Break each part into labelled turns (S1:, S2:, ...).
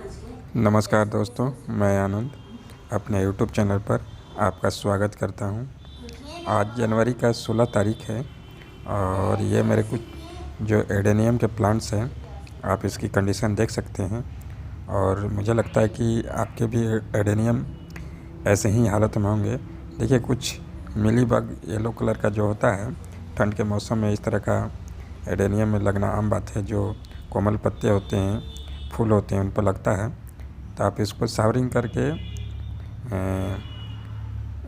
S1: नमस्कार दोस्तों, मैं आनंद अपने यूट्यूब चैनल पर आपका स्वागत करता हूं। आज जनवरी का 16 तारीख है और ये मेरे कुछ जो एडेनियम के प्लांट्स हैं, आप इसकी कंडीशन देख सकते हैं। और मुझे लगता है कि आपके भी एडेनियम ऐसे ही हालत में होंगे। देखिए, कुछ मिलीबग येलो कलर का जो होता है, ठंड के मौसम में इस तरह का एडेनियम में लगना आम बात है। जो कोमल पत्ते होते हैं, फूल होते हैं, उन पर लगता है। तो आप इसको सावरिंग करके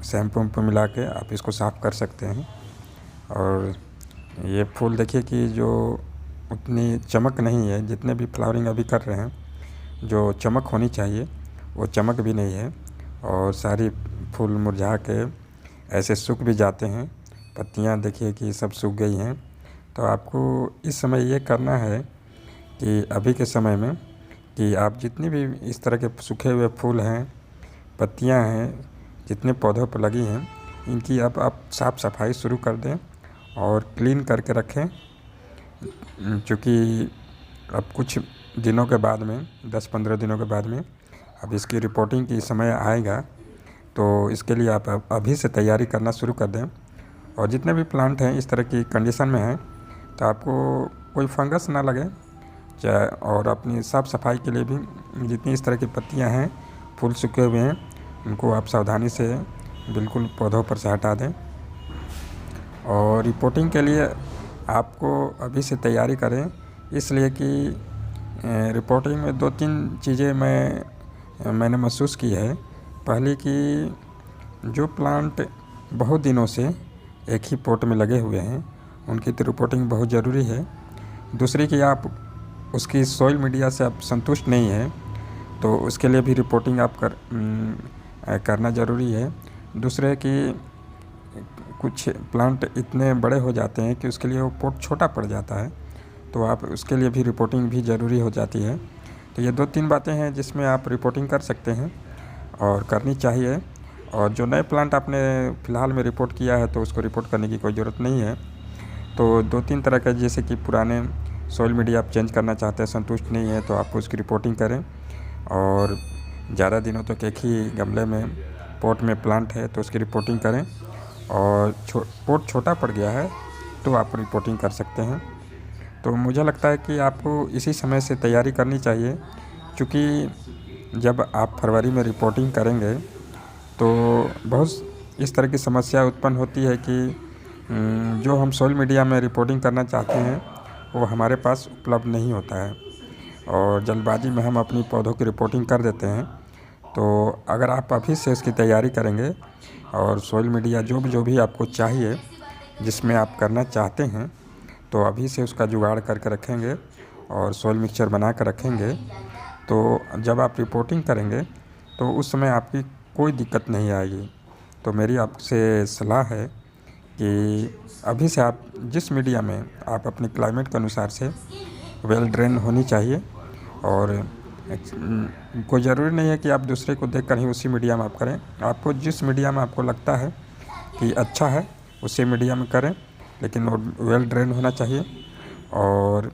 S1: शैम्पू वैम्पू मिला के आप इसको साफ़ कर सकते हैं। और ये फूल देखिए कि जो उतनी चमक नहीं है, जितने भी फ्लावरिंग अभी कर रहे हैं, जो चमक होनी चाहिए वो चमक भी नहीं है। और सारी फूल मुरझा के ऐसे सूख भी जाते हैं। पत्तियां देखिए कि सब सूख गई हैं। तो आपको इस समय ये करना है कि अभी के समय में कि आप जितनी भी इस तरह के सूखे हुए फूल हैं, पत्तियां हैं, जितने पौधों पर लगी हैं, इनकी अब आप साफ़ सफाई शुरू कर दें और क्लीन करके रखें। क्योंकि अब कुछ दिनों के बाद में, 10-15 दिनों के बाद में अब इसकी रिपोर्टिंग की समय आएगा। तो इसके लिए आप अभी से तैयारी करना शुरू कर दें। और जितने भी प्लांट हैं इस तरह की कंडीशन में हैं, तो आपको कोई फंगस ना लगे चाहे। और अपनी साफ़ सफाई के लिए भी जितनी इस तरह की पत्तियां हैं, फूल सूखे हुए हैं, उनको आप सावधानी से बिल्कुल पौधों पर से हटा दें। और रिपोर्टिंग के लिए आपको अभी से तैयारी करें, इसलिए कि रिपोर्टिंग में 2-3 चीज़ें मैंने महसूस की है। पहली कि जो प्लांट बहुत दिनों से एक ही पॉट में लगे हुए हैं, उनकी तो रिपोर्टिंग बहुत ज़रूरी है। दूसरी कि आप उसकी सॉइल मीडिया से आप संतुष्ट नहीं हैं, तो उसके लिए भी रिपोर्टिंग आप करना ज़रूरी है। दूसरे कि कुछ प्लांट इतने बड़े हो जाते हैं कि उसके लिए वो पॉट छोटा पड़ जाता है, तो आप उसके लिए भी रिपोर्टिंग भी ज़रूरी हो जाती है। तो ये 2-3 बातें हैं जिसमें आप रिपोर्टिंग कर सकते हैं और करनी चाहिए। और जो नए प्लांट आपने फ़िलहाल में रिपोर्ट किया है, तो उसको रिपोर्ट करने की कोई ज़रूरत नहीं है। तो 2-3 तरह का, जैसे कि पुराने सॉइल मीडिया आप चेंज करना चाहते हैं, संतुष्ट नहीं है, तो आप उसकी रिपोर्टिंग करें। और ज़्यादा दिनों तक एक ही गमले में, पॉट में प्लांट है, तो उसकी रिपोर्टिंग करें। और पॉट छोटा पड़ गया है तो आप रिपोर्टिंग कर सकते हैं। तो मुझे लगता है कि आपको इसी समय से तैयारी करनी चाहिए, क्योंकि जब आप फरवरी में रिपोर्टिंग करेंगे तो बहुत इस तरह की समस्या उत्पन्न होती है कि जो हम सोशल मीडिया में रिपोर्टिंग करना चाहते हैं वो हमारे पास उपलब्ध नहीं होता है। और जल्दबाजी में हम अपनी पौधों की रिपोर्टिंग कर देते हैं। तो अगर आप अभी से इसकी तैयारी करेंगे और सोशल मीडिया जो भी आपको चाहिए, जिसमें आप करना चाहते हैं, तो अभी से उसका जुगाड़ करके रखेंगे और सोइल मिक्सचर बना कर रखेंगे, तो जब आप रिपोर्टिंग करेंगे तो उस समय आपकी कोई दिक्कत नहीं आएगी। तो मेरी आपसे सलाह है कि अभी से आप जिस मीडिया में आप अपने क्लाइमेट के अनुसार से वेल ड्रेन होनी चाहिए। और कोई ज़रूरी नहीं है कि आप दूसरे को देखकर ही उसी मीडिया में आप करें। आपको जिस मीडिया में आपको लगता है कि अच्छा है, उसी मीडिया में करें, लेकिन वो वेल ड्रेन होना चाहिए। और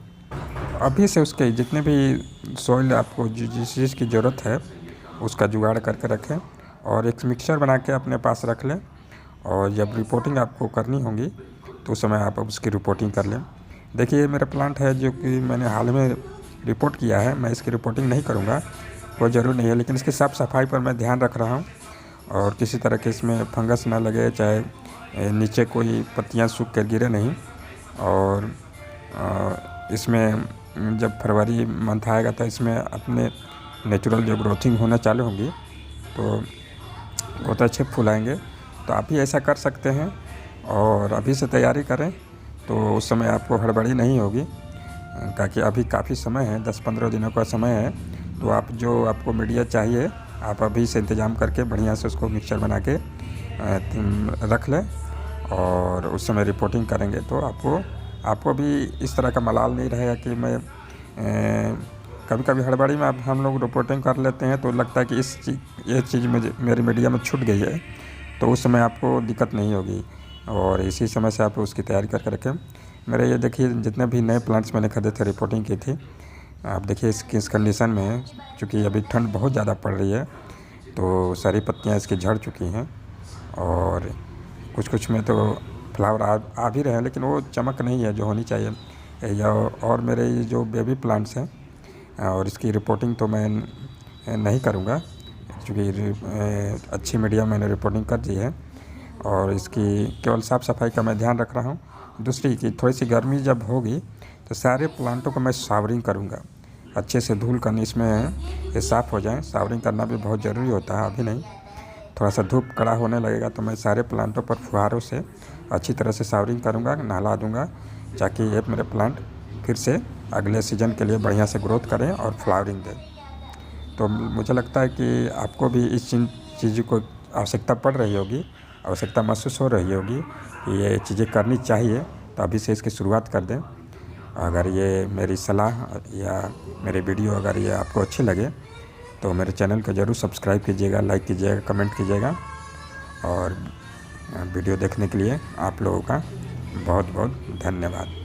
S1: अभी से उसके जितने भी सॉइल आपको जिस चीज़ की ज़रूरत है, उसका जुगाड़ करके रखें और एक मिक्सचर बना के अपने पास रख लें। और जब रिपोर्टिंग आपको करनी होगी तो उस समय आप उसकी रिपोर्टिंग कर लें। देखिए, ये मेरा प्लांट है जो कि मैंने हाल में रिपोर्ट किया है। मैं इसकी रिपोर्टिंग नहीं करूँगा, कोई ज़रूर नहीं है, लेकिन इसकी साफ़ सफाई पर मैं ध्यान रख रहा हूँ। और किसी तरह के इसमें फंगस ना लगे, चाहे नीचे कोई पत्तियाँ सूख कर गिरे नहीं। और इसमें जब फरवरी मंथ आएगा तो इसमें अपने नेचुरल जो ग्रोथिंग होना चालू होंगी, तो बहुत अच्छे फूल आएंगे। तो आप भी ऐसा कर सकते हैं और अभी से तैयारी करें, तो उस समय आपको हड़बड़ी नहीं होगी। ताकि अभी काफ़ी समय है, 10-15 दिनों का समय है। तो आप जो आपको मीडिया चाहिए, आप अभी से इंतज़ाम करके बढ़िया से उसको मिक्सचर बना के रख लें। और उस समय रिपोर्टिंग करेंगे तो आपको भी इस तरह का मलाल नहीं रहेगा कि मैं कभी कभी हड़बड़ी में हम लोग रिपोर्टिंग कर लेते हैं तो लगता है कि ये चीज़ मुझे मेरी मीडिया में छूट गई है, तो उस समय आपको दिक्कत नहीं होगी। और इसी समय से आप उसकी तैयारी करके रखें। मेरे ये देखिए, जितने भी नए प्लांट्स मैंने खरीदे थे, रिपोर्टिंग की थी, आप देखिए इस कंडीशन में, चूँकि अभी ठंड बहुत ज़्यादा पड़ रही है, तो सारी पत्तियाँ इसकी झड़ चुकी हैं और कुछ में तो फ्लावर आ भी रहे हैं, लेकिन वो चमक नहीं है जो होनी चाहिए। या और मेरे ये जो बेबी प्लांट्स हैं और इसकी रिपोर्टिंग तो मैं नहीं करूँगा, क्योंकि अच्छी मीडिया मैंने रिपोर्टिंग कर दी है और इसकी केवल साफ़ सफाई का मैं ध्यान रख रहा हूँ। दूसरी कि थोड़ी सी गर्मी जब होगी तो सारे प्लांटों को मैं शावरिंग करूँगा, अच्छे से धूल कण इसमें ये साफ़ हो जाएं। शावरिंग करना भी बहुत ज़रूरी होता है, अभी नहीं, थोड़ा सा धूप कड़ा होने लगेगा तो मैं सारे प्लांटों पर फुहारों से अच्छी तरह से शावरिंग करूँगा, नहला दूँगा, ताकि ये मेरे प्लांट फिर से अगले सीज़न के लिए बढ़िया से ग्रोथ करें और फ्लावरिंग दें। तो मुझे लगता है कि आपको भी इस चीज़ को आवश्यकता पड़ रही होगी, आवश्यकता महसूस हो रही होगी कि ये चीज़ें करनी चाहिए, तो अभी से इसकी शुरुआत कर दें। अगर ये मेरी सलाह या मेरे वीडियो अगर ये आपको अच्छी लगे तो मेरे चैनल को ज़रूर सब्सक्राइब कीजिएगा, लाइक कीजिएगा, कमेंट कीजिएगा। और वीडियो देखने के लिए आप लोगों का बहुत बहुत धन्यवाद।